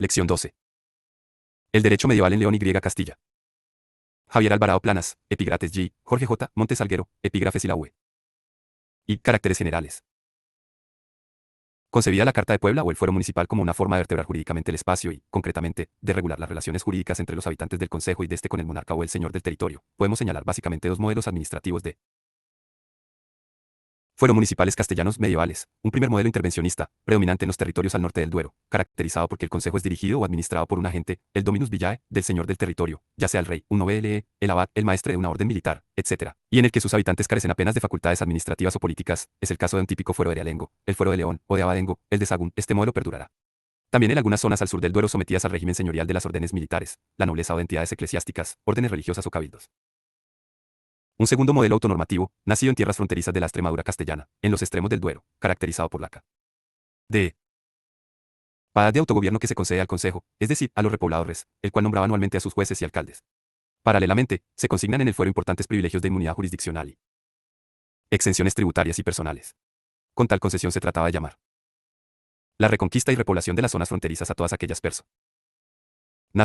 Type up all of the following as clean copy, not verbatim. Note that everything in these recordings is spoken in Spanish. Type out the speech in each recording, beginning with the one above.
Lección 12. El derecho medieval en León y Castilla. Javier Alvarado Planas, Epígrates G. Jorge J. Montes Salguero, Epígrafes y la UE. Y caracteres generales. Concebida la Carta de Puebla o el Fuero Municipal como una forma de vertebrar jurídicamente el espacio y, concretamente, de regular las relaciones jurídicas entre los habitantes del concejo y de este con el monarca o el señor del territorio, podemos señalar básicamente dos modelos administrativos de fuero municipales castellanos medievales, un primer modelo intervencionista, predominante en los territorios al norte del Duero, caracterizado porque el concejo es dirigido o administrado por un agente, el dominus villae, del señor del territorio, ya sea el rey, un novelle, el abad, el maestre de una orden militar, etc., y en el que sus habitantes carecen apenas de facultades administrativas o políticas, es el caso de un típico fuero de Realengo, el fuero de León, o de Abadengo, el de Sagún. Este modelo perdurará también en algunas zonas al sur del Duero sometidas al régimen señorial de las órdenes militares, la nobleza o de entidades eclesiásticas, órdenes religiosas o cabildos. Un segundo modelo autonormativo, nacido en tierras fronterizas de la Extremadura castellana, en los extremos del Duero, caracterizado por la de de autogobierno que se concede al Consejo, es decir, a los repobladores, el cual nombraba anualmente a sus jueces y alcaldes. Paralelamente, se consignan en el fuero importantes privilegios de inmunidad jurisdiccional y exenciones tributarias y personales. Con tal concesión se trataba de llamar la reconquista y repoblación de las zonas fronterizas a todas aquellas personas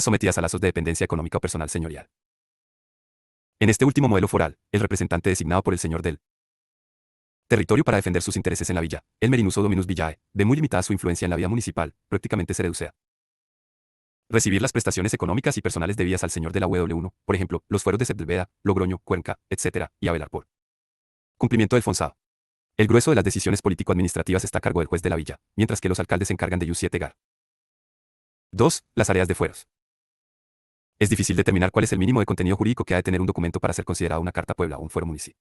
sometidas a lazos de dependencia económica o personal señorial. En este último modelo foral, el representante designado por el señor del territorio para defender sus intereses en la villa, el merinuso dominus villae, de muy limitada su influencia en la vida municipal, prácticamente se reduce a recibir las prestaciones económicas y personales debidas al señor de la W1, por ejemplo, los fueros de Sepúlveda, Logroño, Cuenca, etc., y a velar por cumplimiento del fonsado. El grueso de las decisiones político-administrativas está a cargo del juez de la villa, mientras que los alcaldes se encargan de Jus 7 gar. 2. Las áreas de fueros. Es difícil determinar cuál es el mínimo de contenido jurídico que ha de tener un documento para ser considerado una carta puebla o un fuero municipal.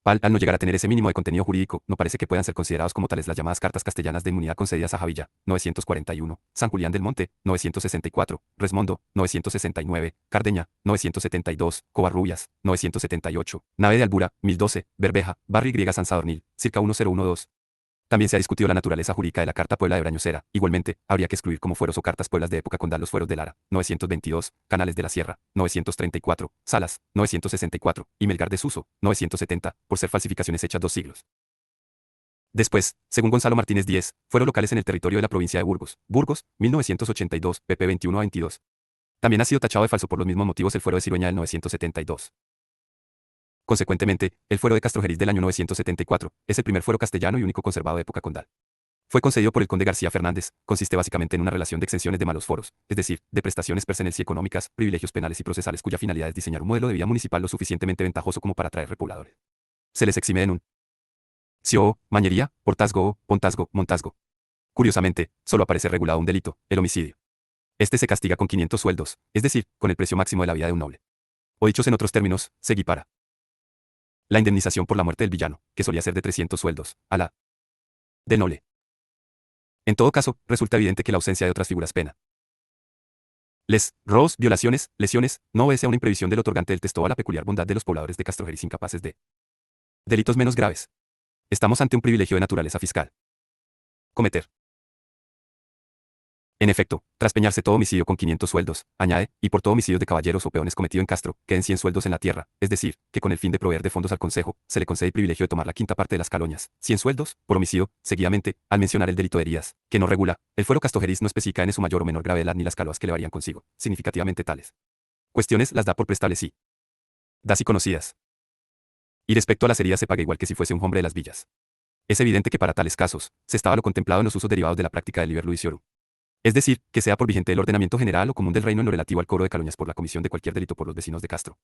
Al no llegar a tener ese mínimo de contenido jurídico, no parece que puedan ser considerados como tales las llamadas cartas castellanas de inmunidad concedidas a Javilla, 941, San Julián del Monte, 964, Resmondo, 969, Cardeña, 972, Covarrubias, 978, Nave de Albura, 1012, Berbeja, Barrio Y San Sadornil, circa 1012. También se ha discutido la naturaleza jurídica de la Carta Puebla de Brañosera. Igualmente, habría que excluir como fueros o cartas pueblas de época condal los fueros de Lara, 922, Canales de la Sierra, 934, Salas, 964, y Melgar de Suso, 970, por ser falsificaciones hechas 2 siglos después, según Gonzalo Martínez Díez, fueros locales en el territorio de la provincia de Burgos, 1982, pp 21 a 22. También ha sido tachado de falso por los mismos motivos el fuero de Cirueña del 972. Consecuentemente, el fuero de Castrojeriz del año 974 es el primer fuero castellano y único conservado de época condal. Fue concedido por el conde García Fernández, consiste básicamente en una relación de exenciones de malos foros, es decir, de prestaciones personales y económicas, privilegios penales y procesales cuya finalidad es diseñar un modelo de vida municipal lo suficientemente ventajoso como para atraer repobladores. Se les exime de denuncio, mañería, portazgo, pontazgo, montazgo. Curiosamente, solo aparece regulado un delito, el homicidio. Este se castiga con 500 sueldos, es decir, con el precio máximo de la vida de un noble. O dichos en otros términos, se equipara la indemnización por la muerte del villano, que solía ser de 300 sueldos, a la del noble. En todo caso, resulta evidente que la ausencia de otras figuras pena. Robos, violaciones, lesiones, no obedece a una imprevisión del otorgante del texto o a la peculiar bondad de los pobladores de Castrojeriz incapaces de delitos menos graves. Estamos ante un privilegio de naturaleza fiscal. Cometer. En efecto, tras peñarse todo homicidio con 500 sueldos, añade, y por todo homicidio de caballeros o peones cometido en Castro, queden 100 sueldos en la tierra, es decir, que con el fin de proveer de fondos al Consejo, se le concede el privilegio de tomar la quinta parte de las caloñas, 100 sueldos, por homicidio. Seguidamente, al mencionar el delito de heridas, que no regula, el fuero Castrojeriz no especifica en su mayor o menor gravedad ni las caloas que le varían consigo, significativamente tales cuestiones las da por preestablecidas y conocidas. Y respecto a las heridas se paga igual que si fuese un hombre de las villas. Es evidente que para tales casos, se estaba lo contemplado en los usos derivados de la práctica del liber ludiciorum. Es decir, que sea por vigente el ordenamiento general o común del reino en lo relativo al cobro de caloñas por la comisión de cualquier delito por los vecinos de Castro.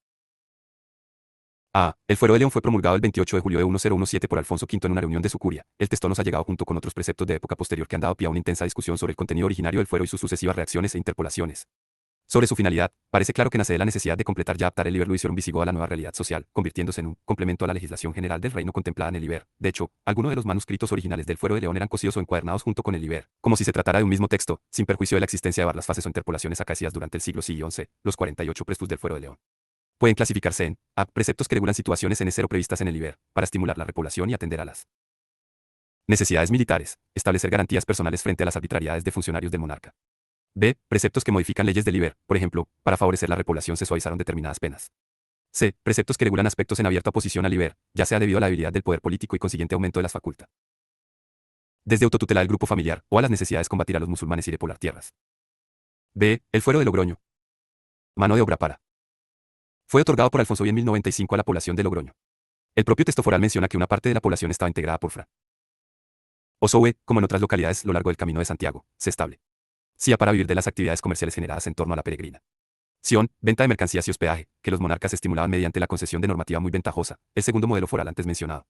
El fuero de León fue promulgado el 28 de julio de 1017 por Alfonso V en una reunión de su curia. El texto nos ha llegado junto con otros preceptos de época posterior que han dado pie a una intensa discusión sobre el contenido originario del fuero y sus sucesivas reacciones e interpolaciones. Sobre su finalidad, parece claro que nace de la necesidad de completar y adaptar el liber ludiciorum visigodo a la nueva realidad social, convirtiéndose en un complemento a la legislación general del reino contemplada en el liber. De hecho, algunos de los manuscritos originales del fuero de León eran cosidos o encuadernados junto con el liber, como si se tratara de un mismo texto, sin perjuicio de la existencia de varias fases o interpolaciones acaecidas durante el siglo XI y XI. Los 48 prestus del fuero de León pueden clasificarse en preceptos que regulan situaciones en escero previstas en el liber, para estimular la repoblación y atender a las necesidades militares, establecer garantías personales frente a las arbitrariedades de funcionarios del monarca. B. Preceptos que modifican leyes del liber, por ejemplo, para favorecer la repoblación se suavizaron determinadas penas. C. Preceptos que regulan aspectos en abierta oposición al liber, ya sea debido a la debilidad del poder político y consiguiente aumento de las facultades Desde autotutelar el grupo familiar o a las necesidades combatir a los musulmanes y depoblar tierras. B. El fuero de Logroño. Mano de obra para. Fue otorgado por Alfonso I en 1095 a la población de Logroño. El propio texto foral menciona que una parte de la población estaba integrada por Fra. Osoue, como en otras localidades a lo largo del Camino de Santiago, se estable. Cia para vivir de las actividades comerciales generadas en torno a la peregrina. Sion, venta de mercancías y hospedaje, que los monarcas estimulaban mediante la concesión de normativa muy ventajosa, el segundo modelo foral antes mencionado.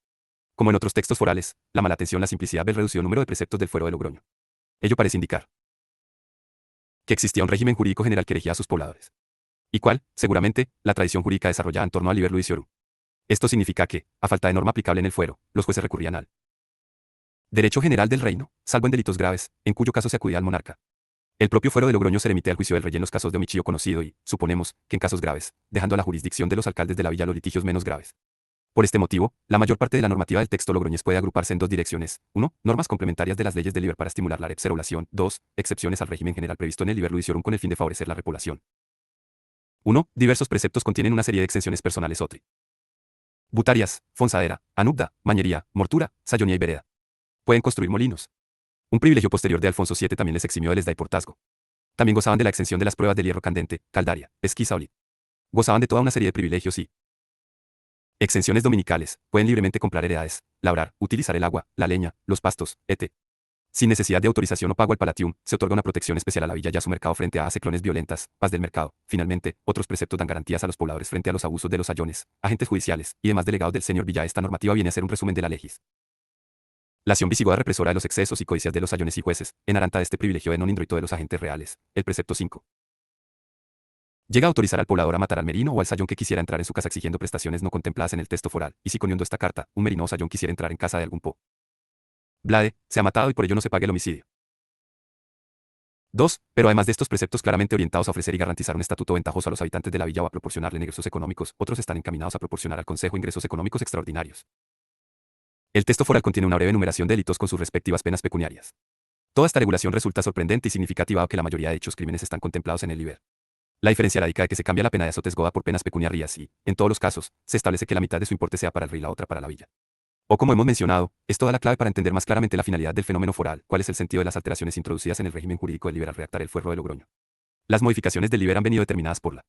Como en otros textos forales, la mala atención, la simplicidad del reducido número de preceptos del fuero de Logroño. Ello parece indicar que existía un régimen jurídico general que regía a sus pobladores. ¿Y cuál? Seguramente, la tradición jurídica desarrollada en torno al liber ludiciorum. Esto significa que, a falta de norma aplicable en el fuero, los jueces recurrían al derecho general del reino, salvo en delitos graves, en cuyo caso se acudía al monarca. El propio fuero de Logroño se remite al juicio del rey en los casos de homicidio conocido y, suponemos, que en casos graves, dejando a la jurisdicción de los alcaldes de la villa los litigios menos graves. Por este motivo, la mayor parte de la normativa del texto logroñés puede agruparse en dos direcciones. 1. Normas complementarias de las leyes del liber para estimular la repoblación. 2. Excepciones al régimen general previsto en el liber ludiciorum con el fin de favorecer la repoblación. 1. Diversos preceptos contienen una serie de exenciones personales otri. Butarias, fonsadera, anubda, mañería, mortura, sayonía y vereda. Pueden construir molinos. Un privilegio posterior de Alfonso VII también les eximió del esda y portazgo. También gozaban de la exención de las pruebas del hierro candente, caldaria, esquiza o lid. Gozaban de toda una serie de privilegios y exenciones dominicales. Pueden libremente comprar heredades, labrar, utilizar el agua, la leña, los pastos, etc. Sin necesidad de autorización o pago al palatium, se otorga una protección especial a la villa y a su mercado frente a ciclones violentas, paz del mercado. Finalmente, otros preceptos dan garantías a los pobladores frente a los abusos de los sayones, agentes judiciales y demás delegados del señor Villa. Esta normativa viene a ser un resumen de la legis. La acción visigoda represora de los excesos y codicias de los sayones y jueces, en aranta de este privilegio de non indroito de los agentes reales. El precepto 5. Llega a autorizar al poblador a matar al merino o al sayón que quisiera entrar en su casa exigiendo prestaciones no contempladas en el texto foral, y si coniendo esta carta, un merino o sayón quisiera entrar en casa de algún blade, se ha matado y por ello no se pague el homicidio. 2. Pero además de estos preceptos claramente orientados a ofrecer y garantizar un estatuto ventajoso a los habitantes de la villa o a proporcionarle ingresos económicos, otros están encaminados a proporcionar al Consejo ingresos económicos extraordinarios. El texto foral contiene una breve enumeración de delitos con sus respectivas penas pecuniarias. Toda esta regulación resulta sorprendente y significativa dado que la mayoría de dichos crímenes están contemplados en el liber. La diferencia radica de que se cambia la pena de azotes goda por penas pecuniarias y, en todos los casos, se establece que la mitad de su importe sea para el rey y la otra para la villa. O como hemos mencionado, es toda la clave para entender más claramente la finalidad del fenómeno foral, cuál es el sentido de las alteraciones introducidas en el régimen jurídico del liber al redactar el fuero de Logroño. Las modificaciones del liber han venido determinadas por la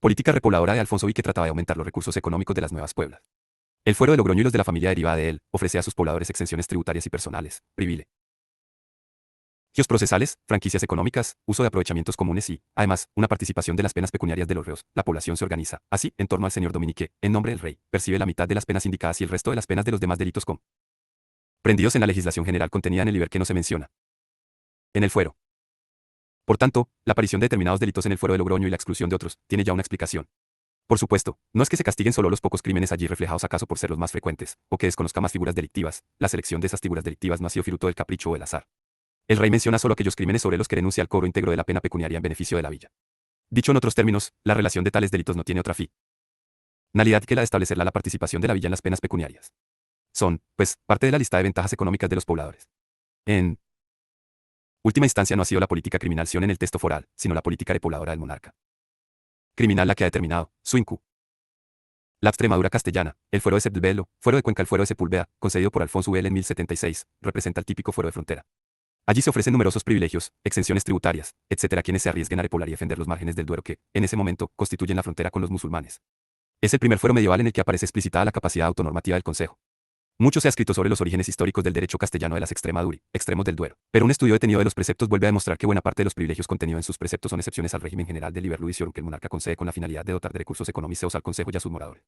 política repobladora de Alfonso I que trataba de aumentar los recursos económicos de las nuevas pueblas. El fuero de Logroño y los de la familia derivada de él, ofrece a sus pobladores exenciones tributarias y personales, privilegios procesales, franquicias económicas, uso de aprovechamientos comunes y, además, una participación de las penas pecuniarias de los reos. La población se organiza, así, en torno al señor Dominique, en nombre del rey, percibe la mitad de las penas indicadas y el resto de las penas de los demás delitos comprendidos en la legislación general contenida en el liber que no se menciona en el fuero. Por tanto, la aparición de determinados delitos en el fuero de Logroño y la exclusión de otros, tiene ya una explicación. Por supuesto, no es que se castiguen solo los pocos crímenes allí reflejados acaso por ser los más frecuentes, o que desconozca más figuras delictivas. La selección de esas figuras delictivas no ha sido fruto del capricho o el azar. El rey menciona solo aquellos crímenes sobre los que renuncia al cobro íntegro de la pena pecuniaria en beneficio de la villa. Dicho en otros términos, la relación de tales delitos no tiene otra finalidad que la de establecer la participación de la villa en las penas pecuniarias. Son, pues, parte de la lista de ventajas económicas de los pobladores. En última instancia no ha sido la política criminal en el texto foral, sino la política repobladora del monarca criminal la que ha determinado, su incu. La Extremadura castellana, el fuero de Sepúlveda, fuero de Cuenca, el fuero de Sepúlveda, concedido por Alfonso VI en 1076, representa el típico fuero de frontera. Allí se ofrecen numerosos privilegios, exenciones tributarias, etc. a quienes se arriesguen a repoblar y defender los márgenes del Duero que, en ese momento, constituyen la frontera con los musulmanes. Es el primer fuero medieval en el que aparece explicitada la capacidad autonormativa del Consejo. Mucho se ha escrito sobre los orígenes históricos del derecho castellano de las Extremadura, extremos del Duero, pero un estudio detenido de los preceptos vuelve a demostrar que buena parte de los privilegios contenidos en sus preceptos son excepciones al régimen general del liber ludiciorum que el monarca concede con la finalidad de dotar de recursos económicos al Consejo y a sus moradores.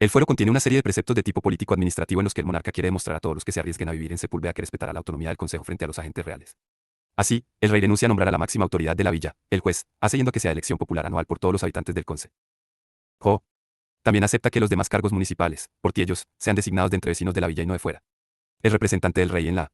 El fuero contiene una serie de preceptos de tipo político-administrativo en los que el monarca quiere demostrar a todos los que se arriesguen a vivir en Sepúlveda que respetará la autonomía del Consejo frente a los agentes reales. Así, el rey renuncia a nombrar a la máxima autoridad de la villa, el juez, haciendo que sea elección popular anual por todos los habitantes del Consejo. También acepta que los demás cargos municipales, portiellos, sean designados de entre vecinos de la villa y no de fuera. El representante del rey en la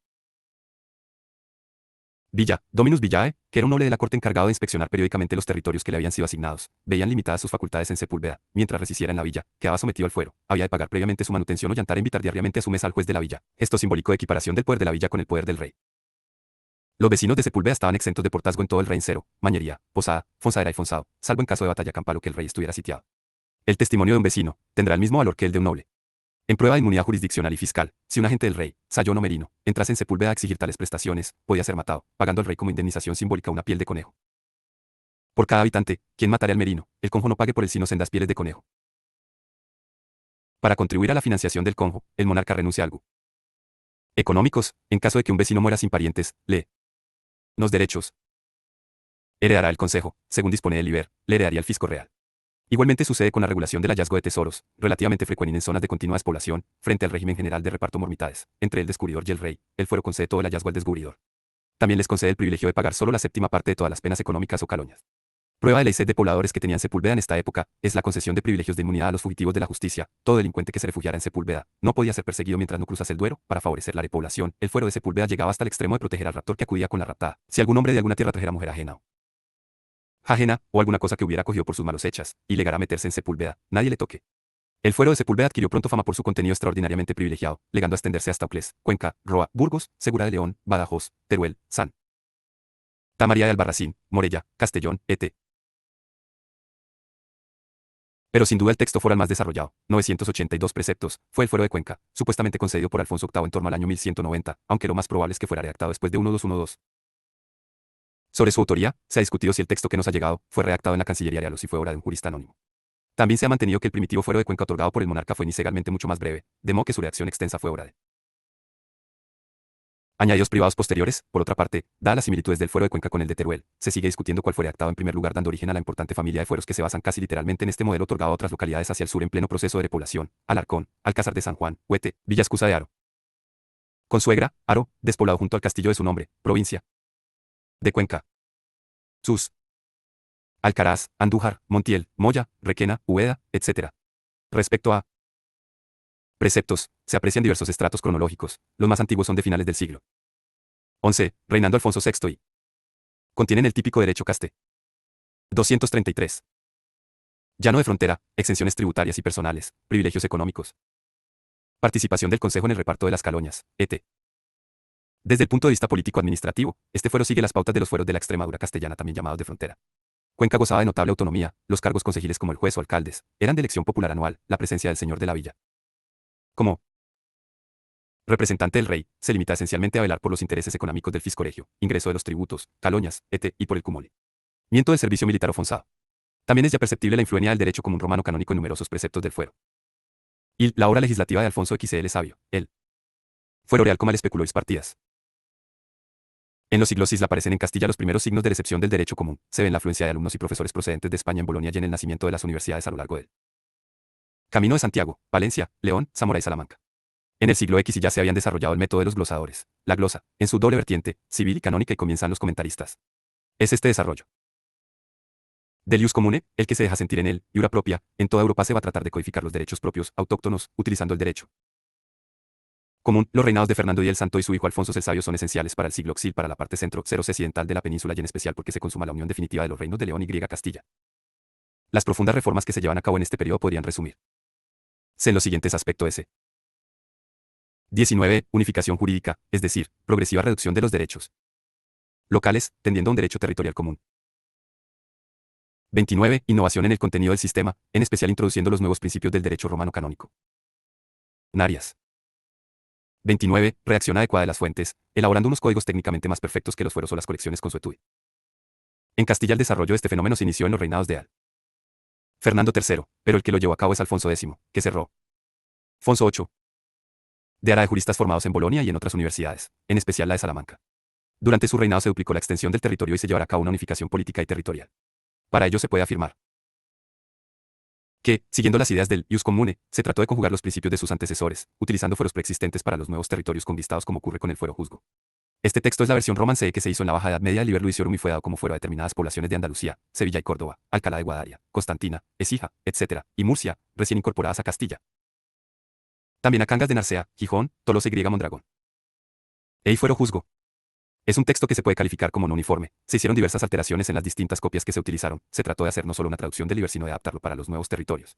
villa, Dominus Villae, que era un noble de la corte encargado de inspeccionar periódicamente los territorios que le habían sido asignados, veían limitadas sus facultades en Sepúlveda, mientras residiera en la villa, quedaba sometido al fuero, había de pagar previamente su manutención o llantar e invitar diariamente a su mesa al juez de la villa, gesto simbólico de equiparación del poder de la villa con el poder del rey. Los vecinos de Sepúlveda estaban exentos de portazgo en todo el reincero, mañería, posada, fonsadera y fonsado, salvo en caso de batalla campal o que el rey estuviera sitiado. El testimonio de un vecino tendrá el mismo valor que el de un noble. En prueba de inmunidad jurisdiccional y fiscal, si un agente del rey, Sayón o Merino, entrase en Sepúlveda a exigir tales prestaciones, podía ser matado, pagando al rey como indemnización simbólica una piel de conejo. Por cada habitante, quien matare al merino, el conjo no pague por él sino sendas pieles de conejo. Para contribuir a la financiación del conjo, el monarca renuncia a algo. Económicos, en caso de que un vecino muera sin parientes, los derechos. Heredará el consejo, según dispone el IBER, le heredaría el fisco real. Igualmente sucede con la regulación del hallazgo de tesoros, relativamente frecuente en zonas de continua despoblación, frente al régimen general de reparto mormitades, entre el descubridor y el rey. El fuero concede todo el hallazgo al descubridor. También les concede el privilegio de pagar solo la séptima parte de todas las penas económicas o calumnias. Prueba de ley sed de pobladores que tenían Sepúlveda en esta época, es la concesión de privilegios de inmunidad a los fugitivos de la justicia. Todo delincuente que se refugiara en Sepúlveda no podía ser perseguido mientras no cruzase el Duero. Para favorecer la repoblación, el fuero de Sepúlveda llegaba hasta el extremo de proteger al raptor que acudía con la raptada. Si algún hombre de alguna tierra trajera mujer ajena, o alguna cosa que hubiera cogido por sus malos hechas, y legara a meterse en Sepúlveda, nadie le toque. El fuero de Sepúlveda adquirió pronto fama por su contenido extraordinariamente privilegiado, llegando a extenderse hasta Aucles, Cuenca, Roa, Burgos, Segura de León, Badajoz, Teruel, San María de Albarracín, Morella, Castellón, etc. Pero sin duda el texto foral más desarrollado, 982 preceptos, fue el fuero de Cuenca, supuestamente concedido por Alfonso VIII en torno al año 1190, aunque lo más probable es que fuera redactado después de 1212. Sobre su autoría, se ha discutido si el texto que nos ha llegado fue redactado en la Cancillería real o si fue obra de un jurista anónimo. También se ha mantenido que el primitivo fuero de Cuenca otorgado por el monarca fue inegalmente mucho más breve, de modo que su redacción extensa fue obra de añadidos privados posteriores. Por otra parte, dadas las similitudes del fuero de Cuenca con el de Teruel, se sigue discutiendo cuál fue redactado en primer lugar, dando origen a la importante familia de fueros que se basan casi literalmente en este modelo otorgado a otras localidades hacia el sur en pleno proceso de repoblación: Alarcón, Alcázar de San Juan, Huete, Villa Escusa de Haro. Consuegra, Haro, despoblado junto al castillo de su nombre, provincia de Cuenca. Sus Alcaraz, Andújar, Montiel, Moya, Requena, Úbeda, etc. Respecto a preceptos, se aprecian diversos estratos cronológicos. Los más antiguos son de finales del siglo XI, reinando Alfonso VI, y contienen el típico derecho caste. 233. Llano de frontera, exenciones tributarias y personales, privilegios económicos. Participación del Consejo en el reparto de las caloñas, etc. Desde el punto de vista político-administrativo, este fuero sigue las pautas de los fueros de la Extremadura castellana, también llamados de frontera. Cuenca gozaba de notable autonomía, los cargos consejiles como el juez o alcaldes, eran de elección popular anual, la presencia del señor de la villa como representante del rey, se limita esencialmente a velar por los intereses económicos del fiscoregio, ingreso de los tributos, caloñas, etc., y por el cumplimiento del servicio militar o forzado. También es ya perceptible la influencia del derecho común romano canónico en numerosos preceptos del fuero. Y la obra legislativa de Alfonso XL Sabio, el fuero real como el especulois partidas. En los siglos ISLA aparecen en Castilla los primeros signos de recepción del derecho común. Se ve en la afluencia de alumnos y profesores procedentes de España en Bolonia y en el nacimiento de las universidades a lo largo del Camino de Santiago, Valencia, León, Zamora y Salamanca. En el siglo X ya se habían desarrollado el método de los glosadores, la glosa, en su doble vertiente, civil y canónica, y comienzan los comentaristas. Es este desarrollo del ius comune, el que se deja sentir en él, iura propia. En toda Europa se va a tratar de codificar los derechos propios, autóctonos, utilizando el derecho común. Los reinados de Fernando y el Santo y su hijo Alfonso el Sabio son esenciales para el siglo Xil, para la parte centro-occidental de la península, y en especial porque se consuma la unión definitiva de los reinos de León y Castilla. Las profundas reformas que se llevan a cabo en este periodo podrían resumirse en los siguientes aspectos: S. 19. Unificación jurídica, es decir, progresiva reducción de los derechos locales, tendiendo a un derecho territorial común. 29. Innovación en el contenido del sistema, en especial introduciendo los nuevos principios del derecho romano canónico. Narias. 29. Redacción adecuada de las fuentes, elaborando unos códigos técnicamente más perfectos que los fueros o las colecciones consuetudi. En Castilla el desarrollo de este fenómeno se inició en los reinados de Fernando III, pero el que lo llevó a cabo es Alfonso X, que cerró Alfonso VIII de ara de juristas formados en Bolonia y en otras universidades, en especial la de Salamanca. Durante su reinado se duplicó la extensión del territorio y se llevará a cabo una unificación política y territorial. Para ello se puede afirmar que, siguiendo las ideas del ius comune, se trató de conjugar los principios de sus antecesores, utilizando fueros preexistentes para los nuevos territorios conquistados, como ocurre con el fuero juzgo. Este texto es la versión romance que se hizo en la Baja Edad Media del Liber Luisiorum y fue dado como fuero a determinadas poblaciones de Andalucía, Sevilla y Córdoba, Alcalá de Guadaria, Constantina, Écija, etc., y Murcia, recién incorporadas a Castilla. También a Cangas de Narcea, Gijón, Tolosa y Mondragón. Ei fuero juzgo. Es un texto que se puede calificar como no uniforme. Se hicieron diversas alteraciones en las distintas copias que se utilizaron. Se trató de hacer no solo una traducción del Liber, sino de adaptarlo para los nuevos territorios.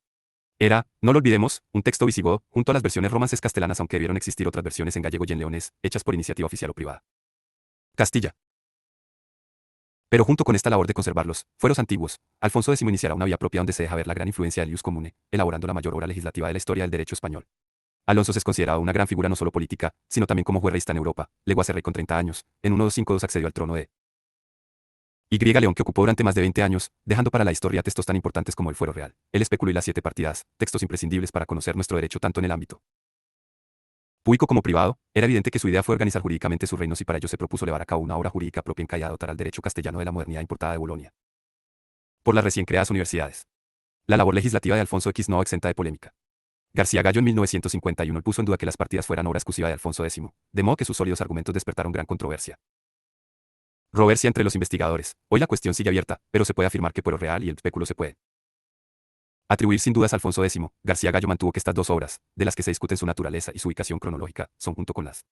Era, no lo olvidemos, un texto visigodo, junto a las versiones romances castellanas, aunque debieron existir otras versiones en gallego y en leonés, hechas por iniciativa oficial o privada. Castilla. Pero junto con esta labor de conservarlos fueros antiguos, Alfonso X iniciará una vía propia donde se deja ver la gran influencia del ius comune, elaborando la mayor obra legislativa de la historia del derecho español. Alonso es considerado una gran figura no solo política, sino también como juez reista en Europa. Llegó a ser rey con 30 años. En 1252 accedió al trono de Y. León, que ocupó durante más de 20 años, dejando para la historia textos tan importantes como el Fuero Real, el Espéculo y las 7 partidas, textos imprescindibles para conocer nuestro derecho tanto en el ámbito público como privado. Era evidente que su idea fue organizar jurídicamente sus reinos y para ello se propuso llevar a cabo una obra jurídica propia en y adoptar al derecho castellano de la modernidad importada de Bolonia por las recién creadas universidades. La labor legislativa de Alfonso X no exenta de polémica. García Gallo en 1951 puso en duda que las partidas fueran obra exclusiva de Alfonso X, de modo que sus sólidos argumentos despertaron gran controversia entre los investigadores. Hoy la cuestión sigue abierta, pero se puede afirmar que Fuero Real y el Espéculo se puede atribuir sin dudas a Alfonso X. García Gallo mantuvo que estas dos obras, de las que se discuten su naturaleza y su ubicación cronológica, son junto con las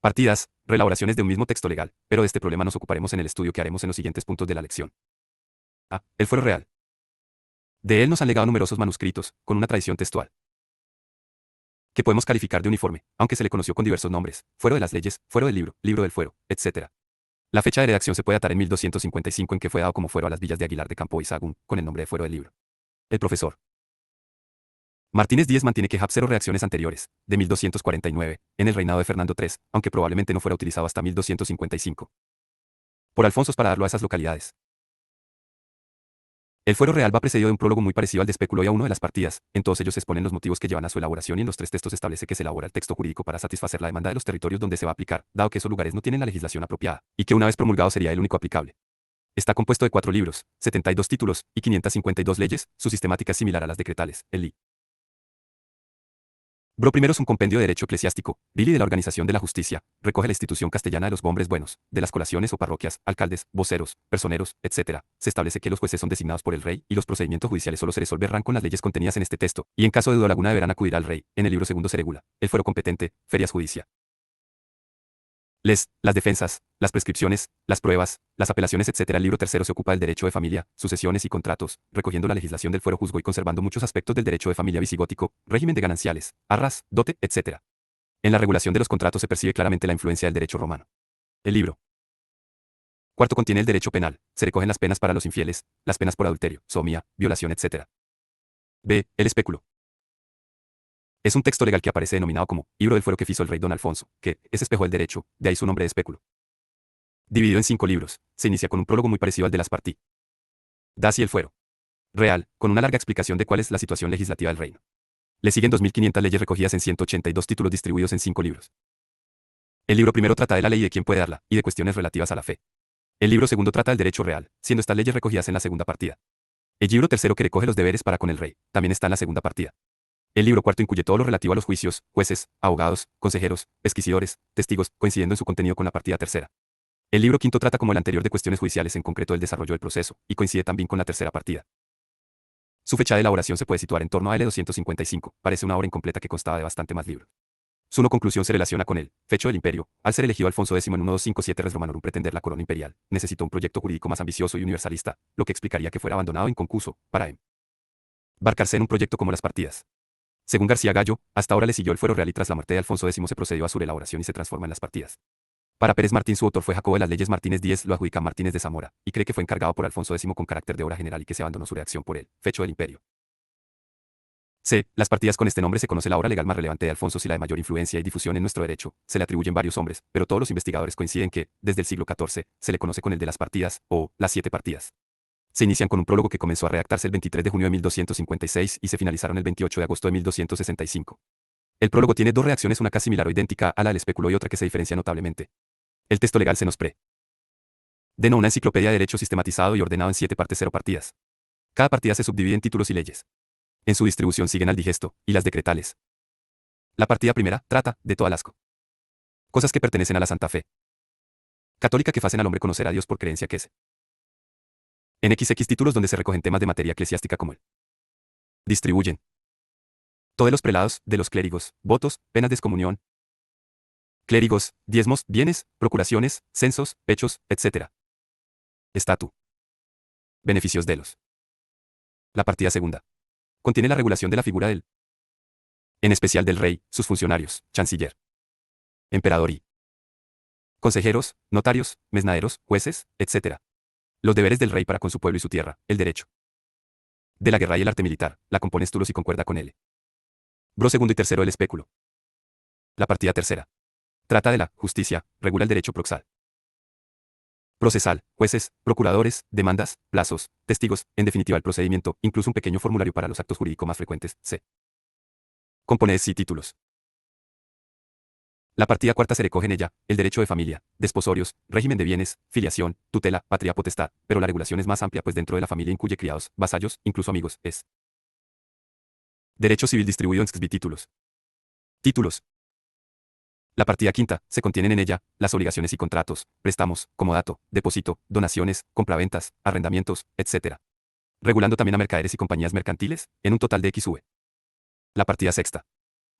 partidas, reelaboraciones de un mismo texto legal, pero de este problema nos ocuparemos en el estudio que haremos en los siguientes puntos de la lección. A. El Fuero Real. De él nos han legado numerosos manuscritos, con una tradición textual que podemos calificar de uniforme, aunque se le conoció con diversos nombres: Fuero de las Leyes, Fuero del Libro, Libro del Fuero, etc. La fecha de redacción se puede datar en 1255, en que fue dado como fuero a las villas de Aguilar de Campo y Sahagún, con el nombre de Fuero del Libro. El profesor Martínez Díez mantiene que Hapsero reacciones anteriores, de 1249, en el reinado de Fernando III, aunque probablemente no fuera utilizado hasta 1255 por Alfonso para darlo a esas localidades. El Fuero Real va precedido de un prólogo muy parecido al de Espéculo y a uno de las partidas. En todos ellos se exponen los motivos que llevan a su elaboración y en los 3 textos establece que se elabora el texto jurídico para satisfacer la demanda de los territorios donde se va a aplicar, dado que esos lugares no tienen la legislación apropiada, y que una vez promulgado sería el único aplicable. Está compuesto de 4 libros, 72 títulos y 552 leyes. Su sistemática es similar a las decretales. El Bro primero es un compendio de derecho eclesiástico, Billy de la organización de la justicia, recoge la institución castellana de los hombres buenos, de las colaciones o parroquias, alcaldes, voceros, personeros, etc. Se establece que los jueces son designados por el rey y los procedimientos judiciales solo se resolverán con las leyes contenidas en este texto, y en caso de duda alguna deberán acudir al rey. En el libro segundo se regula el fuero competente, ferias judicia. Las defensas, las prescripciones, las pruebas, las apelaciones, etc. El libro tercero se ocupa del derecho de familia, sucesiones y contratos, recogiendo la legislación del fuero juzgo y conservando muchos aspectos del derecho de familia visigótico, régimen de gananciales, arras, dote, etc. En la regulación de los contratos se percibe claramente la influencia del derecho romano. El libro cuarto contiene el derecho penal, se recogen las penas para los infieles, las penas por adulterio, sodomía, violación, etc. B. El espéculo. Es un texto legal que aparece denominado como Libro del Fuero que hizo el rey Don Alfonso, que es espejo del derecho, de ahí su nombre de espéculo. Dividido en 5 libros, se inicia con un prólogo muy parecido al de las partidas y el Fuero Real, con una larga explicación de cuál es la situación legislativa del reino. Le siguen 2500 leyes recogidas en 182 títulos distribuidos en 5 libros. El libro primero trata de la ley y de quién puede darla, y de cuestiones relativas a la fe. El libro segundo trata del derecho real, siendo estas leyes recogidas en la segunda partida. El libro tercero, que recoge los deberes para con el rey, también está en la segunda partida. El libro cuarto incluye todo lo relativo a los juicios, jueces, abogados, consejeros, pesquisidores, testigos, coincidiendo en su contenido con la partida tercera. El libro quinto trata como el anterior de cuestiones judiciales, en concreto del desarrollo del proceso, y coincide también con la tercera partida. Su fecha de elaboración se puede situar en torno a L255, parece una obra incompleta que constaba de bastante más libros. Su no conclusión se relaciona con el fecho del imperio. Al ser elegido Alfonso X en 1257 Res Romanorum pretender la corona imperial, necesitó un proyecto jurídico más ambicioso y universalista, lo que explicaría que fuera abandonado inconcluso, para embarcarse en un proyecto como las partidas. Según García Gallo, hasta ahora le siguió el Fuero Real y tras la muerte de Alfonso X se procedió a su elaboración y se transforma en las partidas. Para Pérez Martín su autor fue Jacobo de las Leyes. Martínez Díez lo adjudica a Martínez de Zamora, y cree que fue encargado por Alfonso X con carácter de obra general y que se abandonó su redacción por el fecho del imperio. C. Las partidas. Con este nombre se conoce la obra legal más relevante de Alfonso y la de mayor influencia y difusión en nuestro derecho. Se le atribuyen varios hombres, pero todos los investigadores coinciden que, desde el siglo XIV, se le conoce con el de las partidas, o las 7 partidas. Se inician con un prólogo que comenzó a redactarse el 23 de junio de 1256 y se finalizaron el 28 de agosto de 1265. El prólogo tiene 2 reacciones, una casi similar o idéntica a la del espéculo y otra que se diferencia notablemente. El texto legal se nos denota una enciclopedia de derecho sistematizado y ordenado en 7 partes 0 partidas. Cada partida se subdivide en títulos y leyes. En su distribución siguen al digesto y las decretales. La partida primera trata de todas las cosas que pertenecen a la Santa Fe católica, que hacen al hombre conocer a Dios por creencia que es. En XX títulos donde se recogen temas de materia eclesiástica como el distribuyen todos los prelados, de los clérigos, votos, penas de excomunión, clérigos, diezmos, bienes, procuraciones, censos, pechos, etc. Estatu. Beneficios de los. La partida segunda contiene la regulación de la figura del, en especial del rey, sus funcionarios, chanciller, emperador y consejeros, notarios, mesnaderos, jueces, etc. Los deberes del rey para con su pueblo y su tierra, el derecho de la guerra y el arte militar, la compone Estulos y concuerda con él. Bro segundo y tercero del espéculo. La partida tercera. Trata de la justicia, regula el derecho procesal. Procesal, jueces, procuradores, demandas, plazos, testigos, en definitiva el procedimiento, incluso un pequeño formulario para los actos jurídicos más frecuentes, c. Componentes y títulos. La partida cuarta se recoge en ella, el derecho de familia, desposorios, régimen de bienes, filiación, tutela, patria potestad, pero la regulación es más amplia pues dentro de la familia incluye criados, vasallos, incluso amigos, es. Derecho civil distribuido en títulos. Títulos. La partida quinta, se contienen en ella, las obligaciones y contratos, préstamos, comodato, depósito, donaciones, compraventas, arrendamientos, etc. Regulando también a mercaderes y compañías mercantiles, en un total de XV. La partida sexta.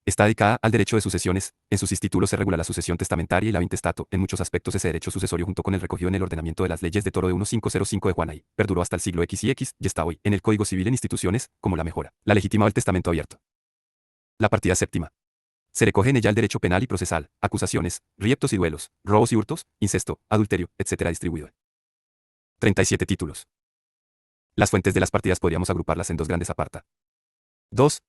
Está dedicada al derecho de sucesiones, en sus títulos se regula la sucesión testamentaria y la intestato, en muchos aspectos ese derecho sucesorio junto con el recogido en el ordenamiento de las leyes de Toro de 1505 de Juanay, perduró hasta el siglo X y está hoy, en el Código Civil en instituciones, como la mejora, la legítima o el testamento abierto. La partida séptima. Se recoge en ella el derecho penal y procesal, acusaciones, rieptos y duelos, robos y hurtos, incesto, adulterio, etc. distribuido. 37 títulos. Las fuentes de las partidas podríamos agruparlas en dos grandes aparta. 2.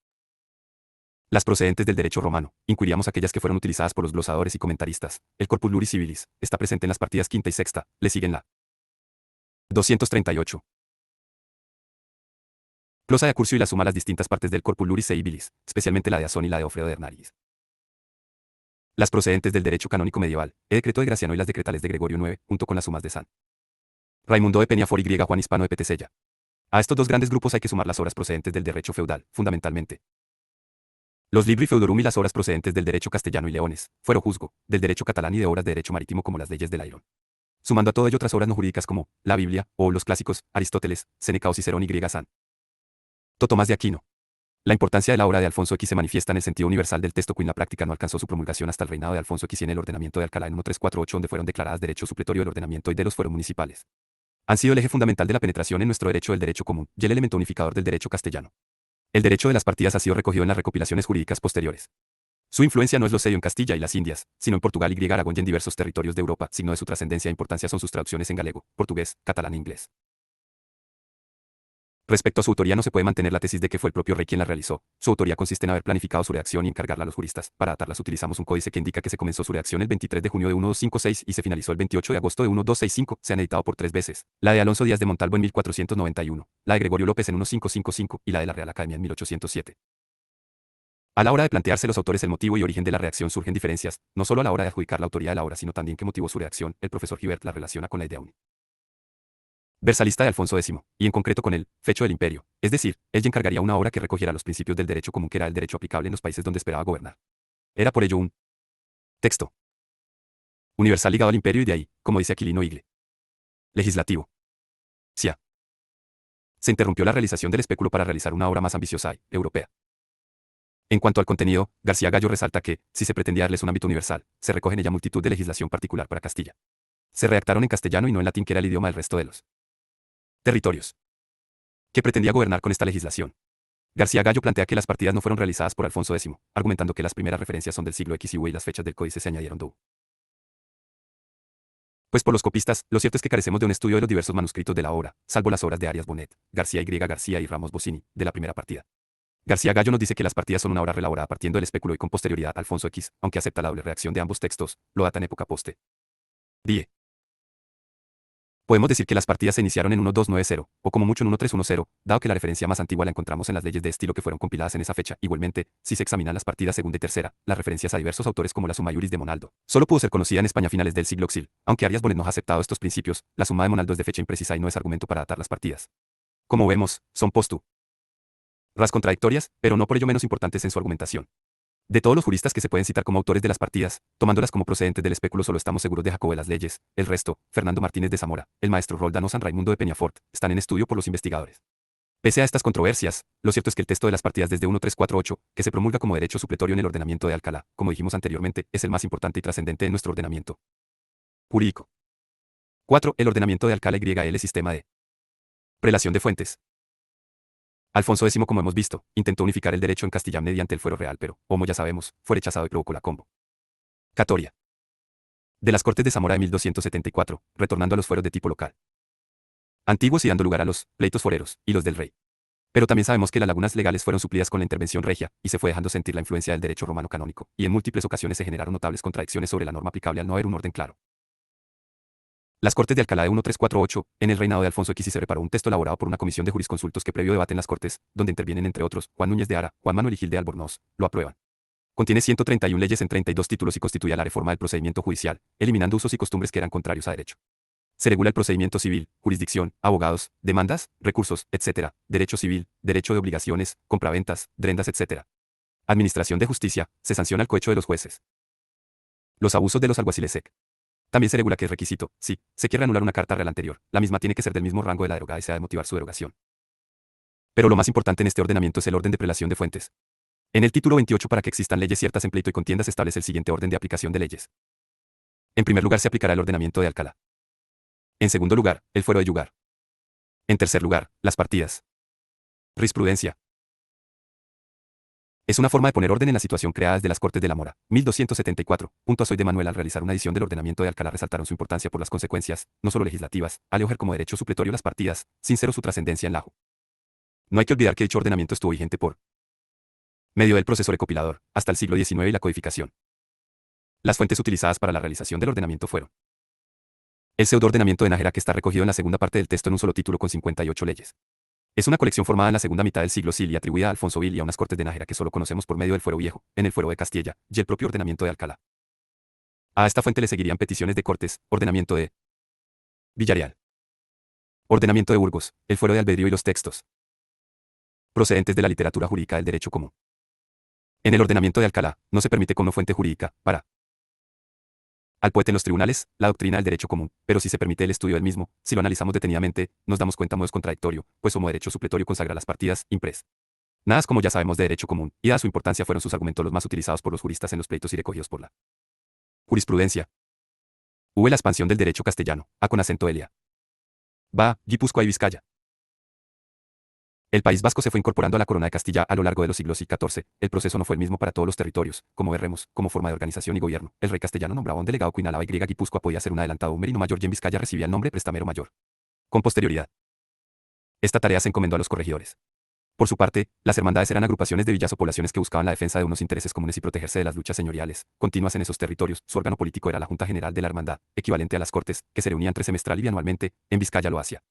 Las procedentes del derecho romano, incluiríamos aquellas que fueron utilizadas por los glosadores y comentaristas. El corpus luris civilis está presente en las partidas quinta y sexta, le siguen la 238. Glosa de Accurcio y la suma a las distintas partes del corpus luris civilis, especialmente la de Asón y la de Ofredo de Hernáriz. Las procedentes del derecho canónico medieval, el decreto de Graciano y las decretales de Gregorio IX, junto con las sumas de San Raimundo de Peñafort y Juan Hispano de Petesella. A estos dos grandes grupos hay que sumar las obras procedentes del derecho feudal, fundamentalmente. Los libri feudorum y las obras procedentes del derecho castellano y leones, fuero juzgo, del derecho catalán y de obras de derecho marítimo como las leyes del Airón. Sumando a todo ello otras obras no jurídicas como la Biblia, o los clásicos, Aristóteles, Séneca o Cicerón y San Tomás de Aquino. La importancia de la obra de Alfonso X se manifiesta en el sentido universal del texto, que en la práctica no alcanzó su promulgación hasta el reinado de Alfonso X y en el ordenamiento de Alcalá en 1348, donde fueron declaradas derecho supletorio del ordenamiento y de los fueros municipales. Han sido el eje fundamental de la penetración en nuestro derecho del derecho común, y el elemento unificador del derecho castellano. El derecho de las partidas ha sido recogido en las recopilaciones jurídicas posteriores. Su influencia no es lo serio en Castilla y las Indias, sino en Portugal y Aragón y en diversos territorios de Europa. Signo de su trascendencia e importancia son sus traducciones en galego, portugués, catalán e inglés. Respecto a su autoría no se puede mantener la tesis de que fue el propio rey quien la realizó. Su autoría consiste en haber planificado su reacción y encargarla a los juristas. Para datarlas utilizamos un códice que indica que se comenzó su reacción el 23 de junio de 1256 y se finalizó el 28 de agosto de 1265. Se han editado por 3 veces. La de Alonso Díaz de Montalvo en 1491, la de Gregorio López en 1555 y la de la Real Academia en 1807. A la hora de plantearse los autores el motivo y origen de la reacción surgen diferencias, no solo a la hora de adjudicar la autoría de la obra sino también qué motivó su reacción. El profesor Gibert la relaciona con la idea versalista de Alfonso X, y en concreto con el fecho del imperio, es decir, él encargaría una obra que recogiera los principios del derecho común que era el derecho aplicable en los países donde esperaba gobernar. Era por ello un texto universal ligado al imperio y de ahí, como dice Aquilino Igle. Legislativo. Cia. Se interrumpió la realización del espéculo para realizar una obra más ambiciosa y europea. En cuanto al contenido, García Gallo resalta que, si se pretendía darles un ámbito universal, se recoge en ella multitud de legislación particular para Castilla. Se redactaron en castellano y no en latín, que era el idioma del resto de los territorios que pretendía gobernar con esta legislación. García Gallo plantea que las partidas no fueron realizadas por Alfonso X, argumentando que las primeras referencias son del siglo X y las fechas del códice se añadieron pues por los copistas, lo cierto es que carecemos de un estudio de los diversos manuscritos de la obra, salvo las obras de Arias Bonet, García Y. García y Ramos Bocini, de la primera partida. García Gallo nos dice que las partidas son una obra relaborada partiendo del espéculo y con posterioridad a Alfonso X, aunque acepta la doble reacción de ambos textos, lo data en época poste. 10. Podemos decir que las partidas se iniciaron en 1290, o como mucho en 1310, dado que la referencia más antigua la encontramos en las leyes de estilo que fueron compiladas en esa fecha. Igualmente, si se examinan las partidas segunda y tercera, las referencias a diversos autores como la Summa Iuris de Monaldo, solo pudo ser conocida en España a finales del siglo Xil. Aunque Arias Bonet no ha aceptado estos principios, la Summa de Monaldo es de fecha imprecisa y no es argumento para datar las partidas. Como vemos, son ras contradictorias, pero no por ello menos importantes en su argumentación. De todos los juristas que se pueden citar como autores de las partidas, tomándolas como procedentes del espéculo solo estamos seguros de Jacobo de las Leyes, el resto, Fernando Martínez de Zamora, el maestro Roldán o San Raimundo de Peñafort, están en estudio por los investigadores. Pese a estas controversias, lo cierto es que el texto de las partidas desde 1348, que se promulga como derecho supletorio en el ordenamiento de Alcalá, como dijimos anteriormente, es el más importante y trascendente en nuestro ordenamiento jurídico. 4. El ordenamiento de Alcalá y el sistema de prelación de fuentes. Alfonso X, como hemos visto, intentó unificar el derecho en Castilla mediante el fuero real, pero, como ya sabemos, fue rechazado y provocó la convocatoria de las Cortes de Zamora de 1274, retornando a los fueros de tipo local antiguos y dando lugar a los pleitos foreros y los del rey. Pero también sabemos que las lagunas legales fueron suplidas con la intervención regia, y se fue dejando sentir la influencia del derecho romano canónico, y en múltiples ocasiones se generaron notables contradicciones sobre la norma aplicable al no haber un orden claro. Las Cortes de Alcalá de 1348, en el reinado de Alfonso X, se preparó un texto elaborado por una comisión de jurisconsultos que previo debate en las Cortes, donde intervienen entre otros Juan Núñez de Ara, Juan Manuel y Gil de Albornoz, lo aprueban. Contiene 131 leyes en 32 títulos y constituía la reforma del procedimiento judicial, eliminando usos y costumbres que eran contrarios a derecho. Se regula el procedimiento civil, jurisdicción, abogados, demandas, recursos, etc., derecho civil, derecho de obligaciones, compraventas, drendas, etc. Administración de justicia, se sanciona el cohecho de los jueces. Los abusos de los alguaciles SEC. También se regula que es requisito, si se quiere anular una carta real anterior, la misma tiene que ser del mismo rango de la derogada y se ha de motivar su derogación. Pero lo más importante en este ordenamiento es el orden de prelación de fuentes. En el título 28, para que existan leyes ciertas en pleito y contienda, se establece el siguiente orden de aplicación de leyes. En primer lugar, se aplicará el ordenamiento de Alcalá. En segundo lugar, el fuero de yugar. En tercer lugar, las partidas. Jurisprudencia. Es una forma de poner orden en la situación creada desde las Cortes de la Mora. 1274. Soy de Manuel, al realizar una edición del ordenamiento de Alcalá, resaltaron su importancia por las consecuencias, no solo legislativas, al acoger como derecho supletorio las partidas, sincero su trascendencia en la AJO. No hay que olvidar que dicho ordenamiento estuvo vigente por medio del proceso recopilador, hasta el siglo XIX y la codificación. Las fuentes utilizadas para la realización del ordenamiento fueron el pseudoordenamiento de Nájera, que está recogido en la segunda parte del texto en un solo título con 58 leyes. Es una colección formada en la segunda mitad del siglo SIL y atribuida a Alfonso Vil y a unas Cortes de Nájera que solo conocemos por medio del fuero viejo, en el fuero de Castilla, y el propio ordenamiento de Alcalá. A esta fuente le seguirían peticiones de Cortes, ordenamiento de Villarreal, ordenamiento de Burgos, el fuero de albedrío y los textos procedentes de la literatura jurídica del derecho común. En el ordenamiento de Alcalá, no se permite como fuente jurídica, para al poeta en los tribunales, la doctrina del derecho común, pero sí se permite el estudio del mismo. Si lo analizamos detenidamente, nos damos cuenta es contradictorio, pues como derecho supletorio consagra las partidas, impres. Nada como ya sabemos de derecho común, y dada su importancia fueron sus argumentos los más utilizados por los juristas en los pleitos y recogidos por la jurisprudencia. V. La expansión del derecho castellano, A con acento elia. Va, Guipúzcoa y Vizcaya. El País Vasco se fue incorporando a la corona de Castilla a lo largo de los siglos XIV. El proceso no fue el mismo para todos los territorios, como veremos, como forma de organización y gobierno. El rey castellano nombraba un delegado que en Álava y Guipúzcoa podía ser un adelantado, un merino mayor, y en Vizcaya recibía el nombre prestamero mayor. Con posterioridad, esta tarea se encomendó a los corregidores. Por su parte, las hermandades eran agrupaciones de villas o poblaciones que buscaban la defensa de unos intereses comunes y protegerse de las luchas señoriales continuas en esos territorios. Su órgano político era la Junta General de la Hermandad, equivalente a las Cortes, que se reunían semestral y anualmente. En Vizcaya lo hacía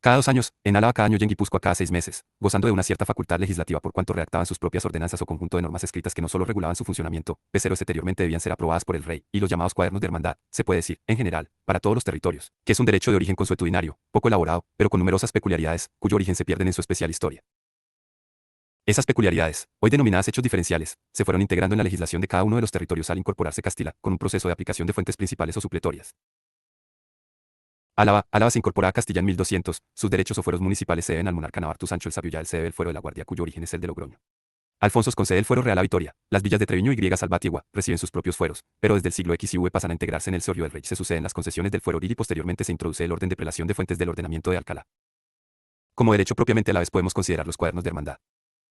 cada 2 años, en Álava cada año y en Guipúzcoa cada 6 meses, gozando de una cierta facultad legislativa por cuanto redactaban sus propias ordenanzas o conjunto de normas escritas que no solo regulaban su funcionamiento, pero exteriormente debían ser aprobadas por el rey, y los llamados cuadernos de hermandad, se puede decir, en general, para todos los territorios, que es un derecho de origen consuetudinario, poco elaborado, pero con numerosas peculiaridades, cuyo origen se pierden en su especial historia. Esas peculiaridades, hoy denominadas hechos diferenciales, se fueron integrando en la legislación de cada uno de los territorios al incorporarse Castilla, con un proceso de aplicación de fuentes principales o supletorias. Álava se incorpora a Castilla en 1200, sus derechos o fueros municipales se deben al monarca Navarro Sancho el Sabio, ya él se debe el fuero de la Guardia, cuyo origen es el de Logroño. Alfonso concede el fuero real a Vitoria, las villas de Treviño y Salvatierra reciben sus propios fueros, pero desde el siglo X y V pasan a integrarse en el señorío del rey. Se suceden las concesiones del fuero y posteriormente se introduce el orden de prelación de fuentes del ordenamiento de Alcalá. Como derecho propiamente a la vez podemos considerar los cuadernos de hermandad.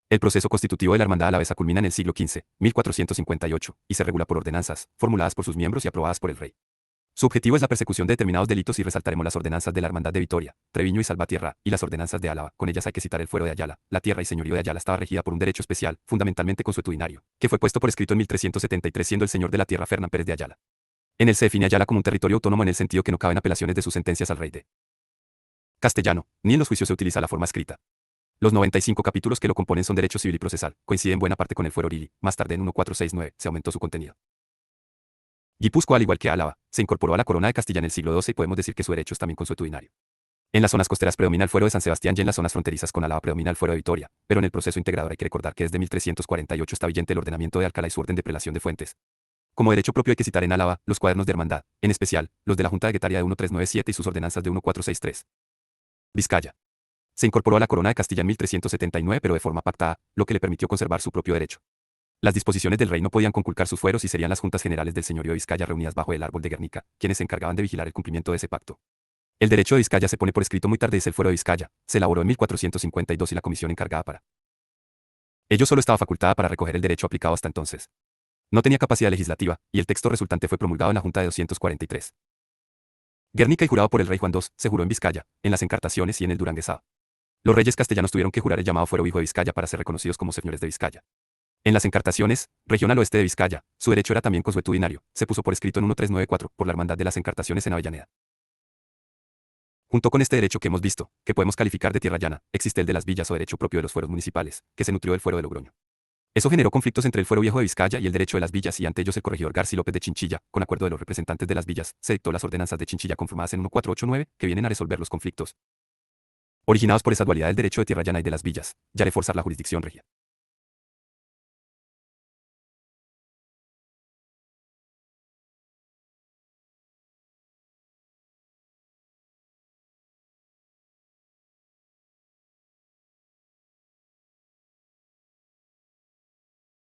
El proceso constitutivo de la hermandad alavesa culmina en el siglo XV, 1458, y se regula por ordenanzas, formuladas por sus miembros y aprobadas por el rey. Su objetivo es la persecución de determinados delitos y resaltaremos las ordenanzas de la Hermandad de Vitoria, Treviño y Salvatierra, y las ordenanzas de Álava. Con ellas hay que citar el fuero de Ayala. La tierra y señorío de Ayala estaba regida por un derecho especial, fundamentalmente consuetudinario, que fue puesto por escrito en 1373 siendo el señor de la tierra Fernán Pérez de Ayala. En él se define Ayala como un territorio autónomo en el sentido que no caben apelaciones de sus sentencias al rey de castellano, ni en los juicios se utiliza la forma escrita. Los 95 capítulos que lo componen son derecho civil y procesal, coinciden en buena parte con el fuero Orili, más tarde en 1469 se aumentó su contenido. Guipúzcoa, al igual que Álava, se incorporó a la corona de Castilla en el siglo XII y podemos decir que su derecho es también consuetudinario. En las zonas costeras predomina el fuero de San Sebastián y en las zonas fronterizas con Álava predomina el fuero de Vitoria, pero en el proceso integrador hay que recordar que desde 1348 está vigente el ordenamiento de Alcalá y su orden de prelación de fuentes. Como derecho propio hay que citar en Álava los cuadernos de hermandad, en especial, los de la Junta de Guetaria de 1397 y sus ordenanzas de 1463. Vizcaya. Se incorporó a la corona de Castilla en 1379 pero de forma pactada, lo que le permitió conservar su propio derecho. Las disposiciones del rey no podían conculcar sus fueros y serían las juntas generales del señorío de Vizcaya reunidas bajo el árbol de Guernica, quienes se encargaban de vigilar el cumplimiento de ese pacto. El derecho de Vizcaya se pone por escrito muy tarde, es el fuero de Vizcaya, se elaboró en 1452 y la comisión encargada para ello solo estaba facultada para recoger el derecho aplicado hasta entonces. No tenía capacidad legislativa, y el texto resultante fue promulgado en la Junta de 243. Guernica y jurado por el rey Juan II, se juró en Vizcaya, en las encartaciones y en el duranguesado. Los reyes castellanos tuvieron que jurar el llamado fuero hijo de Vizcaya para ser reconocidos como señores de Vizcaya. En las encartaciones, región al oeste de Vizcaya, su derecho era también consuetudinario, se puso por escrito en 1394, por la Hermandad de las Encartaciones en Avellaneda. Junto con este derecho que hemos visto, que podemos calificar de tierra llana, existe el de las villas o derecho propio de los fueros municipales, que se nutrió del fuero de Logroño. Eso generó conflictos entre el fuero viejo de Vizcaya y el derecho de las villas y ante ellos el corregidor Garcí López de Chinchilla, con acuerdo de los representantes de las villas, se dictó las ordenanzas de Chinchilla conformadas en 1489, que vienen a resolver los conflictos originados por esa dualidad del derecho de tierra llana y de las villas, y a reforzar la jurisdicción regia.